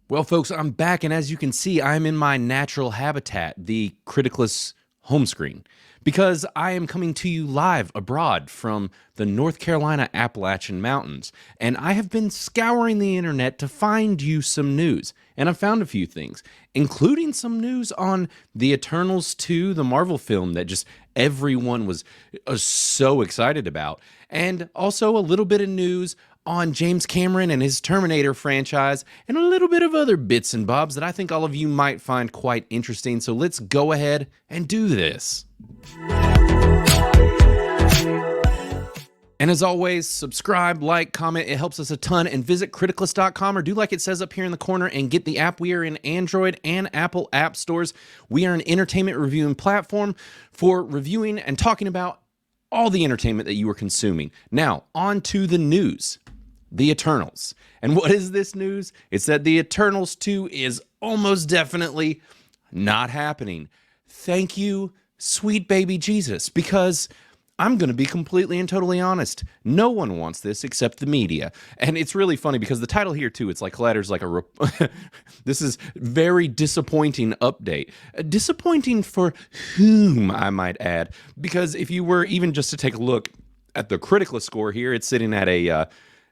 Well, folks, I'm back, and as you can see, I'm in my natural habitat, the Criticless home screen, because I am coming to you live abroad from the North Carolina Appalachian Mountains, and I have been scouring the internet to find you some news, and I've found a few things, including some news on the Eternals 2, the Marvel film that just everyone was so excited about, and also a little bit of news on James Cameron and his Terminator franchise, and a little bit of other bits and bobs that I think all of you might find quite interesting. So let's go ahead and do this. And as always, subscribe, like, comment. It helps us a ton. And visit criticless.com or do like it says up here in the corner and get the app. We are in Android and Apple app stores. We are an entertainment reviewing platform for reviewing and talking about all the entertainment that you are consuming. Now, on to the news. The Eternals. And what is this news? It's that The Eternals 2 is almost definitely not happening. Thank you, sweet baby Jesus, because I'm going to be completely and totally honest. No one wants this except the media. And it's really funny because the title here, too, it's like letters like a... This is very disappointing update. Disappointing for whom, I might add. Because if you were even just to take a look at the Criticless score here, it's sitting at a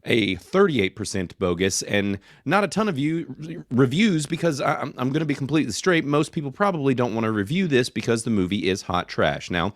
38% bogus, and not a ton of reviews, because I'm going to be completely straight. Most people probably don't want to review this because the movie is hot trash. Now,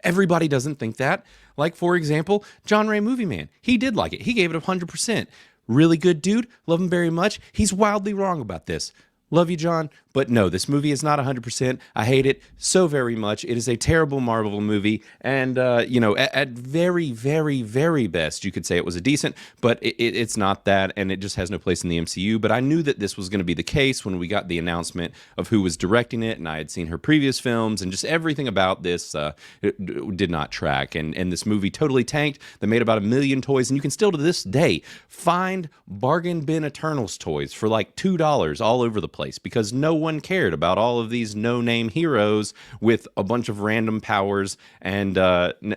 everybody doesn't think that. Like, for example, John Ray Movie Man. He did like it. He gave it 100%. Really good dude. Love him very much. He's wildly wrong about this. Love you, John. But no, this movie is not 100%. I hate it so very much. It is a terrible Marvel movie. And, at very, very, very best, you could say it was a decent, but it's not that. And it just has no place in the MCU. But I knew that this was going to be the case when we got the announcement of who was directing it. And I had seen her previous films, and just everything about this it did not track. And this movie totally tanked. They made about 1 million toys. And you can still to this day find bargain bin Eternals toys for like $2 all over the place, because no one cared about all of these no-name heroes with a bunch of random powers and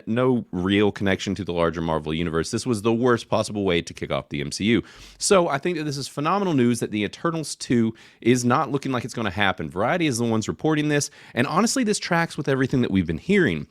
no real connection to the larger Marvel universe. This was the worst possible way to kick off the MCU. So I think that this is phenomenal news that the Eternals 2 is not looking like it's going to happen. Variety is the ones reporting this, and honestly, this tracks with everything that we've been hearing.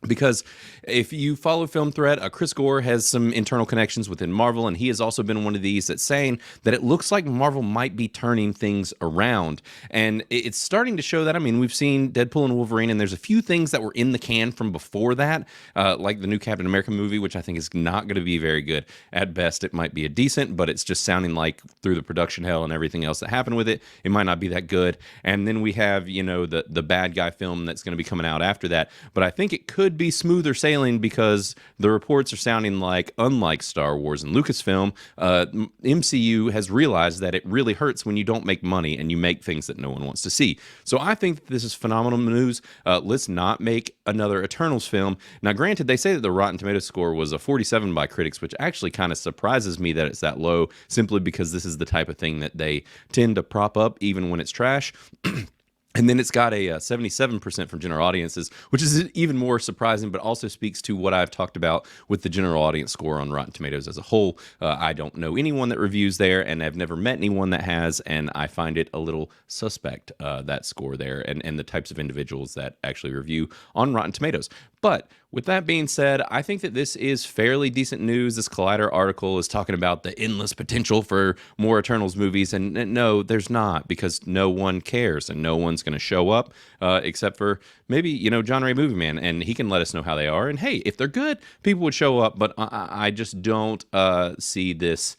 Because if you follow Film Thread, Chris Gore has some internal connections within Marvel, and he has also been one of these that's saying that it looks like Marvel might be turning things around. And it's starting to show that. I mean, we've seen Deadpool and Wolverine, and there's a few things that were in the can from before that, like the new Captain America movie, which I think is not going to be very good. At best, it might be a decent, but it's just sounding like through the production hell and everything else that happened with it, it might not be that good. And then we have, the bad guy film that's going to be coming out after that. But I think it could be smoother sailing, because the reports are sounding like, unlike Star Wars and Lucasfilm, MCU has realized that it really hurts when you don't make money and you make things that no one wants to see. So I think that this is phenomenal news. Let's not make another Eternals film. Now, granted, they say that the Rotten Tomatoes score was a 47 by critics, which actually kind of surprises me that it's that low, simply because this is the type of thing that they tend to prop up even when it's trash. And then it's got a 77% from general audiences, which is even more surprising, but also speaks to what I've talked about with the general audience score on Rotten Tomatoes as a whole. I don't know anyone that reviews there, and I've never met anyone that has, and I find it a little suspect, that score there, and the types of individuals that actually review on Rotten Tomatoes. But with that being said, I think that this is fairly decent news. This Collider article is talking about the endless potential for more Eternals movies, and no, there's not, because no one cares, and no one's going to show up, except for maybe, John Ray Movie Man, and he can let us know how they are. And hey, if they're good, people would show up, but I just don't see this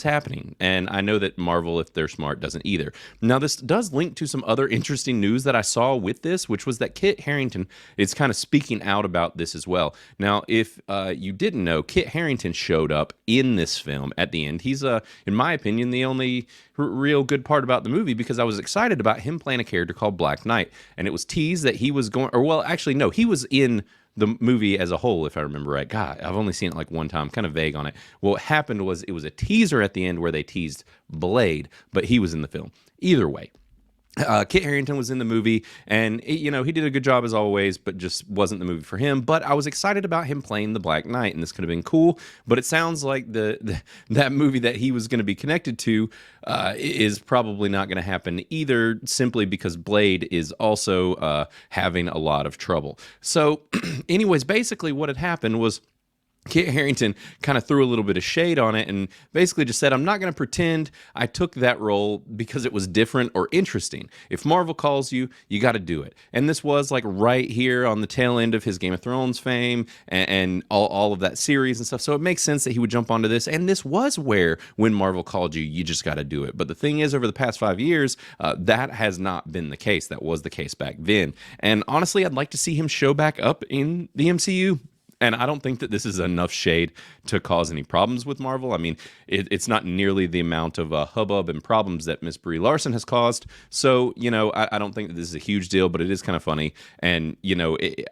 happening. And I know that Marvel, if they're smart, doesn't either. Now, this does link to some other interesting news that I saw with this, which was that Kit Harington is kind of speaking out about this as well. Now, if you didn't know, Kit Harington showed up in this film at the end. He's, in my opinion, the only real good part about the movie, because I was excited about him playing a character called Black Knight. And it was teased that he was going, or well, actually, no, he was in the movie as a whole, if I remember right. God, I've only seen it like one time, kind of vague on it. What happened was it was a teaser at the end where they teased Blade, but he was in the film. Either way, Kit Harington was in the movie, and he did a good job as always, but just wasn't the movie for him. But I was excited about him playing the Black Knight, and this could have been cool. But it sounds like that movie that he was going to be connected to is probably not going to happen either, simply because Blade is also having a lot of trouble. So, anyways, basically what had happened was Kit Harington kind of threw a little bit of shade on it and basically just said, I'm not going to pretend I took that role because it was different or interesting. If Marvel calls you, you got to do it. And this was like right here on the tail end of his Game of Thrones fame and all of that series and stuff. So it makes sense that he would jump onto this. And this was where, when Marvel called you, you just got to do it. But the thing is, over the past 5 years, that has not been the case. That was the case back then. And honestly, I'd like to see him show back up in the MCU. And I don't think that this is enough shade to cause any problems with Marvel. I mean, it's not nearly the amount of hubbub and problems that Miss Brie Larson has caused. So, I don't think that this is a huge deal, but it is kind of funny. And,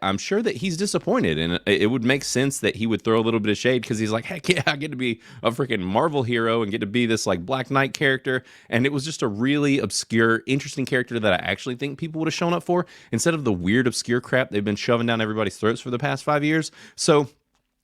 I'm sure that he's disappointed. And it would make sense that he would throw a little bit of shade because he's like, heck yeah, I get to be a freaking Marvel hero and get to be this like Black Knight character. And it was just a really obscure, interesting character that I actually think people would have shown up for instead of the weird, obscure crap they've been shoving down everybody's throats for the past 5 years. So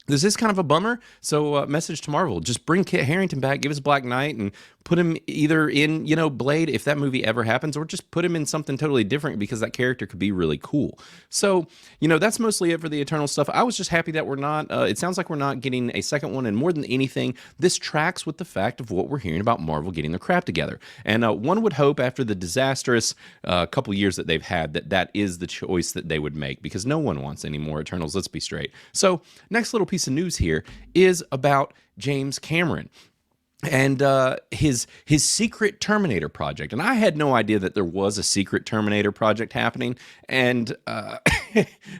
this is kind of a bummer. So message to Marvel, just bring Kit Harington back, give us Black Knight, and put him either in, Blade, if that movie ever happens, or just put him in something totally different because that character could be really cool. So, that's mostly it for the Eternal stuff. I was just happy that we're not, it sounds like we're not getting a second one, and more than anything, this tracks with the fact of what we're hearing about Marvel getting their crap together. And one would hope after the disastrous couple years that they've had that is the choice that they would make, because no one wants any more Eternals, let's be straight. So, next little piece of news here is about James Cameron and his secret Terminator project. And I had no idea that there was a secret Terminator project happening. And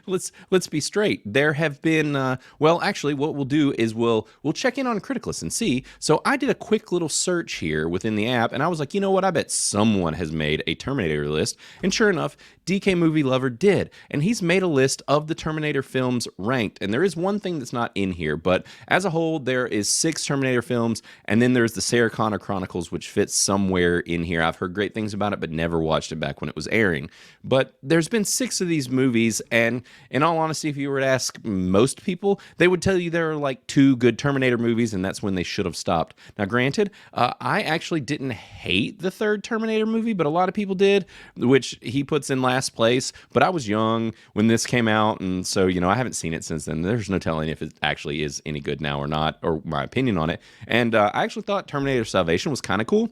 let's be straight. There have been actually what we'll do is we'll check in on Criticlist and see. So I did a quick little search here within the app, and I was like, you know what? I bet someone has made a Terminator list. And sure enough, DK Movie Lover did. And he's made a list of the Terminator films ranked. And there is one thing that's not in here, but as a whole, there is 6 Terminator films, and then there's the Sarah Connor Chronicles, which fits somewhere in here. I've heard great things about it, but never watched it back when it was airing. But there's been 6 of these movies, and in all honesty, if you were to ask most people, they would tell you there are like 2 good Terminator movies, and that's when they should have stopped. Now, granted, I actually didn't hate the 3rd Terminator movie, but a lot of people did, which he puts in last place. But I was young when this came out, and so, I haven't seen it since then. There's no telling if it actually is any good now or not, or my opinion on it. And I actually thought Terminator Salvation was kind of cool.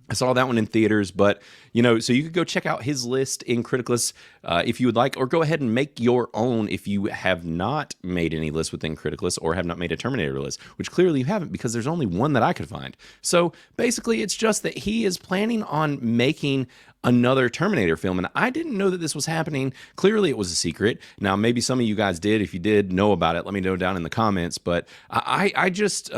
I saw that one in theaters, but, so you could go check out his list in Criticlist if you would like, or go ahead and make your own if you have not made any list within Criticlist or have not made a Terminator list, which clearly you haven't because there's only one that I could find. So basically, it's just that he is planning on making another Terminator film, and I didn't know that this was happening. Clearly, it was a secret. Now, maybe some of you guys did. If you did know about it, let me know down in the comments, but I just...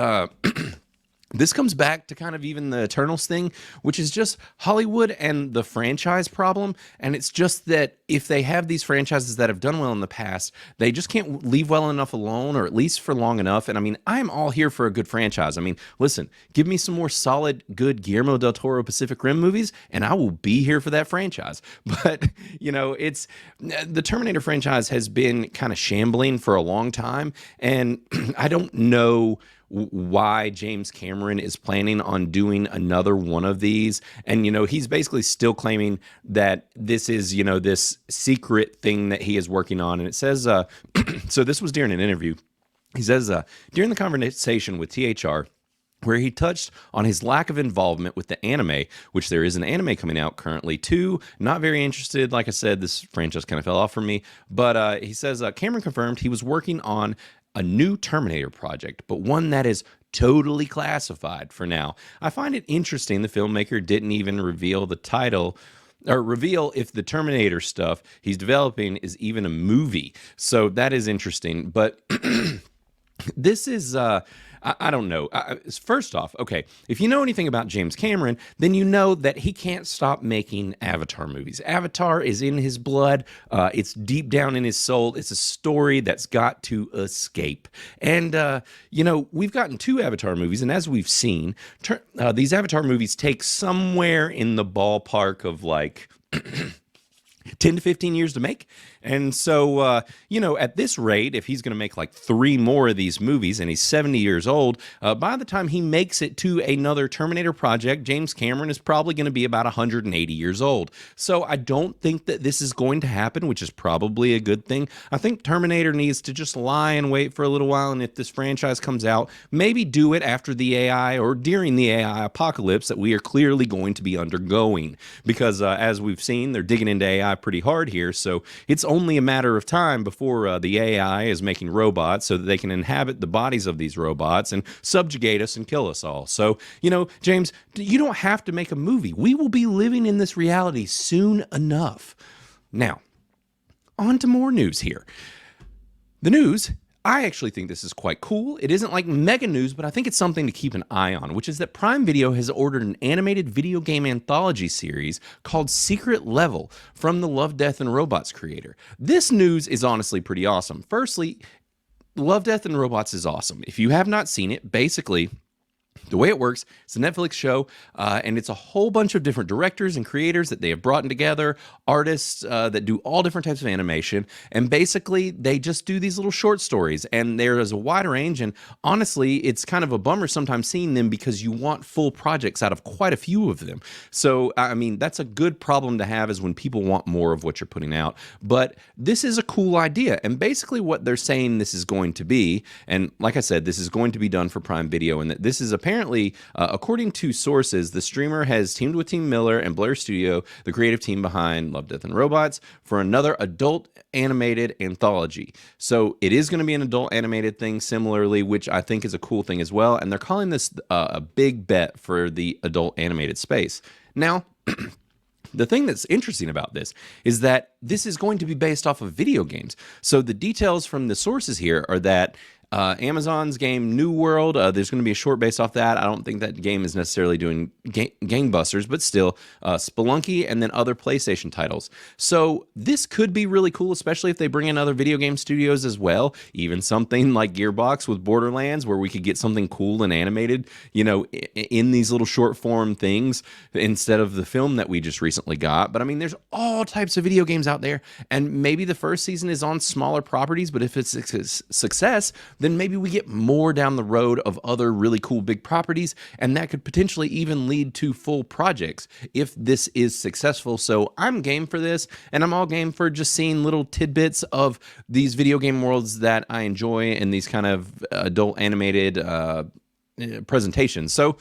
This comes back to kind of even the Eternals thing, which is just Hollywood and the franchise problem. And it's just that if they have these franchises that have done well in the past, they just can't leave well enough alone, or at least for long enough. And I mean, I'm all here for a good franchise. I mean, listen, give me some more solid, good Guillermo del Toro Pacific Rim movies, and I will be here for that franchise. But, it's the Terminator franchise has been kind of shambling for a long time. And I don't know why James Cameron is planning on doing another one of these. And, he's basically still claiming that this is, this secret thing that he is working on. And it says, so this was during an interview. He says, during the conversation with THR, where he touched on his lack of involvement with the anime, which there is an anime coming out currently too. Not very interested. Like I said, this franchise kind of fell off for me. But he says, Cameron confirmed he was working on a new Terminator project, but one that is totally classified for now. I find it interesting the filmmaker didn't even reveal the title or reveal if the Terminator stuff he's developing is even a movie. So that is interesting. But this is... I don't know. First off, okay, if you know anything about James Cameron, then you know that he can't stop making Avatar movies. Avatar is in his blood. It's deep down in his soul. It's a story that's got to escape. And, we've gotten 2 Avatar movies, and as we've seen, these Avatar movies take somewhere in the ballpark of like 10 to 15 years to make. And so, at this rate, if he's going to make like 3 more of these movies and he's 70 years old, by the time he makes it to another Terminator project, James Cameron is probably going to be about 180 years old. So I don't think that this is going to happen, which is probably a good thing. I think Terminator needs to just lie and wait for a little while. And if this franchise comes out, maybe do it after the AI or during the AI apocalypse that we are clearly going to be undergoing. Because as we've seen, they're digging into AI pretty hard here, so it's only a matter of time before the AI is making robots so that they can inhabit the bodies of these robots and subjugate us and kill us all. So, James, you don't have to make a movie. We will be living in this reality soon enough. Now, on to more news here. The news, I actually think this is quite cool. It isn't like mega news, but I think it's something to keep an eye on, which is that Prime Video has ordered an animated video game anthology series called Secret Level from the Love, Death, and Robots creator. This news is honestly pretty awesome. Firstly, Love, Death, and Robots is awesome. If you have not seen it, basically, the way it works, it's a Netflix show, and it's a whole bunch of different directors and creators that they have brought together, artists that do all different types of animation, and basically they just do these little short stories, and there is a wide range, and honestly, it's kind of a bummer sometimes seeing them because you want full projects out of quite a few of them. So, I mean, that's a good problem to have, is when people want more of what you're putting out. But this is a cool idea, and basically what they're saying this is going to be, and like I said, this is going to be done for Prime Video, and that this is apparently, according to sources, the streamer has teamed with Tim Miller and Blair Studio, the creative team behind Love, Death, and Robots, for another adult animated anthology. So it is going to be an adult animated thing similarly, which I think is a cool thing as well. And they're calling this a big bet for the adult animated space. Now, the thing that's interesting about this is that this is going to be based off of video games. So the details from the sources here are that Amazon's game New World, there's going to be a short based off that. I don't think that game is necessarily doing gangbusters, but still Spelunky, and then other PlayStation titles. So this could be really cool, especially if they bring in other video game studios as well. Even something like Gearbox with Borderlands, where we could get something cool and animated, in these little short form things instead of the film that we just recently got. But I mean, there's all types of video games out there, and maybe the first season is on smaller properties, but if it's a success, then maybe we get more down the road of other really cool big properties, and that could potentially even lead to full projects if this is successful. So I'm game for this, and I'm all game for just seeing little tidbits of these video game worlds that I enjoy in these kind of adult animated presentations. So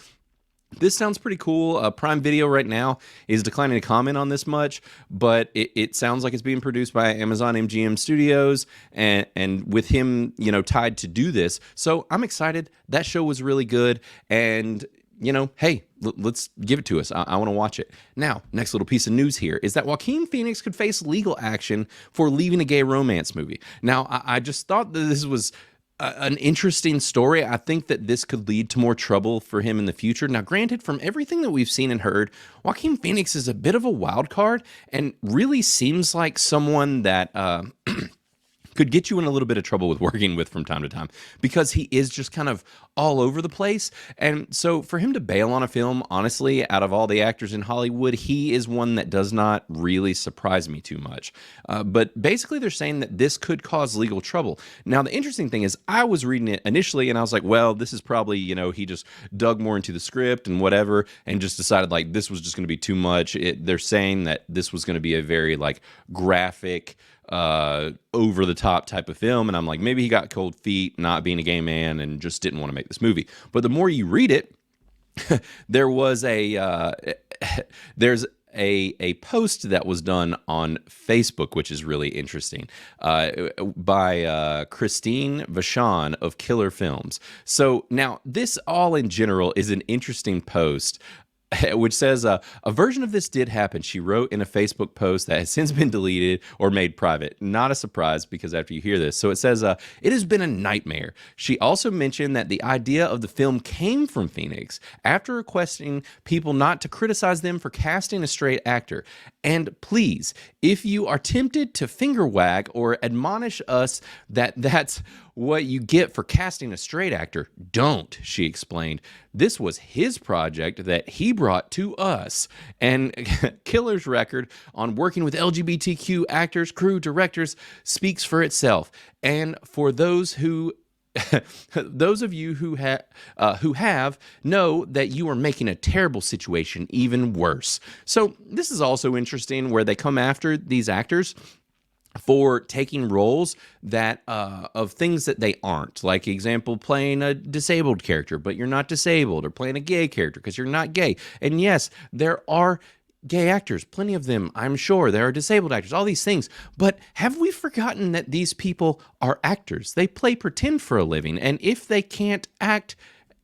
this sounds pretty cool. Prime Video right now is declining to comment on this much, but it sounds like it's being produced by Amazon MGM Studios, and with him, tied to do this. So I'm excited. That show was really good, and hey, let's give it to us. I want to watch it. Now, next little piece of news here is that Joaquin Phoenix could face legal action for leaving a gay romance movie. Now, I just thought that this was an interesting story. I think that this could lead to more trouble for him in the future. Now, granted, from everything that we've seen and heard, Joaquin Phoenix is a bit of a wild card and really seems like someone that could get you in a little bit of trouble with working with from time to time, because he is just kind of all over the place. And so for him to bail on a film, honestly, out of all the actors in Hollywood, he is one that does not really surprise me too much. But basically they're saying that this could cause legal trouble. Now, the interesting thing is I was reading it initially and I was like, well, this is probably, he just dug more into the script and whatever, and just decided like this was just going to be too much. They're saying that this was going to be a very like graphic, over the top type of film, and I'm like, maybe he got cold feet not being a gay man and just didn't want to make this movie. But the more you read it, there's a post that was done on Facebook, which is really interesting, by Christine Vachon of Killer Films. So now this all in general is an interesting post, which says, a version of this did happen, she wrote in a Facebook post that has since been deleted or made private. Not a surprise, because after you hear this. So it says, it has been a nightmare. She also mentioned that the idea of the film came from Phoenix after requesting people not to criticize them for casting a straight actor. And please, if you are tempted to finger wag or admonish us that that's what you get for casting a straight actor. Don't, she explained. This was his project that he brought to us. And Killer's record on working with LGBTQ actors, crew, directors speaks for itself. And for those who those of you who have know that you are making a terrible situation even worse. So this is also interesting where they come after these actors for taking roles that of things that they aren't. Like example, playing a disabled character, but you're not disabled, or playing a gay character because you're not gay. And yes, there are gay actors, plenty of them, I'm sure. There are disabled actors, all these things. But have we forgotten that these people are actors? They play pretend for a living. And if they can't act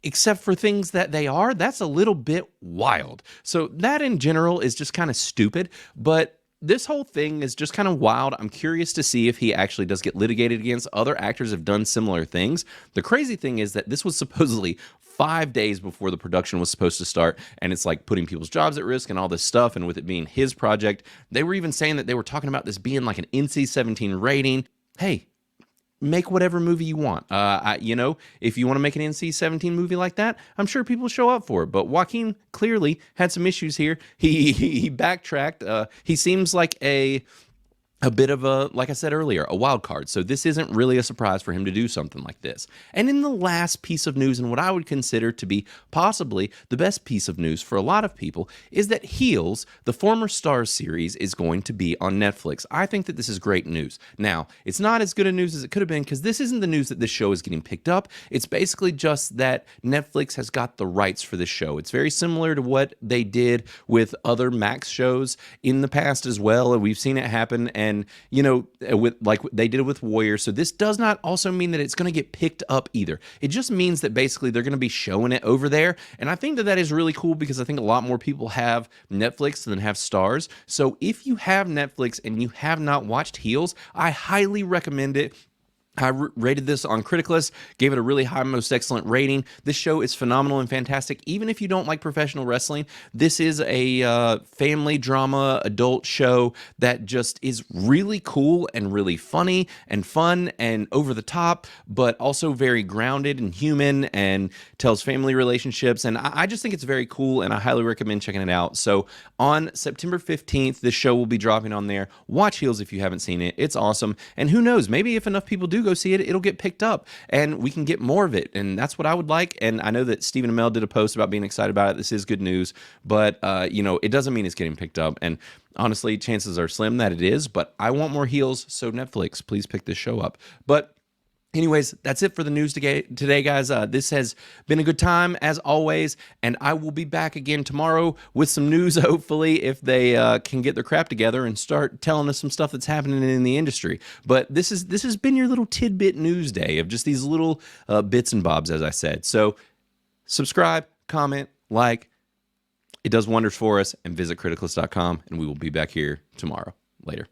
except for things that they are, that's a little bit wild. So that in general is just kind of stupid. But this whole thing is just kind of wild. I'm curious to see if he actually does get litigated against. Other actors have done similar things. The crazy thing is that this was supposedly 5 days before the production was supposed to start, and it's like putting people's jobs at risk and all this stuff, and with it being his project, they were even saying that they were talking about this being like an NC-17 rating. Hey, make whatever movie you want. If you want to make an NC-17 movie like that, I'm sure people show up for it. But Joaquin clearly had some issues here. He backtracked. He seems like a bit of a, like I said earlier, a wild card. So this isn't really a surprise for him to do something like this. And in the last piece of news, and what I would consider to be possibly the best piece of news for a lot of people, is that Heels, the former Starz series, is going to be on Netflix. I think that this is great news. Now, it's not as good a news as it could have been, because this isn't the news that this show is getting picked up. It's basically just that Netflix has got the rights for this show. It's very similar to what they did with other Max shows in the past as well, and we've seen it happen. And with like they did it with Warrior. So this does not also mean that it's going to get picked up either. It just means that basically they're going to be showing it over there. And I think that that is really cool, because I think a lot more people have Netflix than have Starz. So if you have Netflix and you have not watched Heels, I highly recommend it. I rated this on Criticalist, gave it a really high, most excellent rating. This show is phenomenal and fantastic. Even if you don't like professional wrestling, this is a family drama adult show that just is really cool and really funny and fun and over the top, but also very grounded and human, and tells family relationships. And I just think it's very cool, and I highly recommend checking it out. So on September 15th, this show will be dropping on there. Watch Heels if you haven't seen it. It's awesome. And who knows, maybe if enough people do go see it, it'll get picked up and we can get more of it. And that's what I would like. And I know that Stephen Amell did a post about being excited about it. This is good news, but it doesn't mean it's getting picked up. And honestly, chances are slim that it is, but I want more Heels. So Netflix, please pick this show up. But anyways, that's it for the news today, guys. This has been a good time, as always, and I will be back again tomorrow with some news, hopefully, if they can get their crap together and start telling us some stuff that's happening in the industry. But this has been your little tidbit news day of just these little bits and bobs, as I said. So subscribe, comment, like. It does wonders for us, and visit criticalist.com, and we will be back here tomorrow. Later.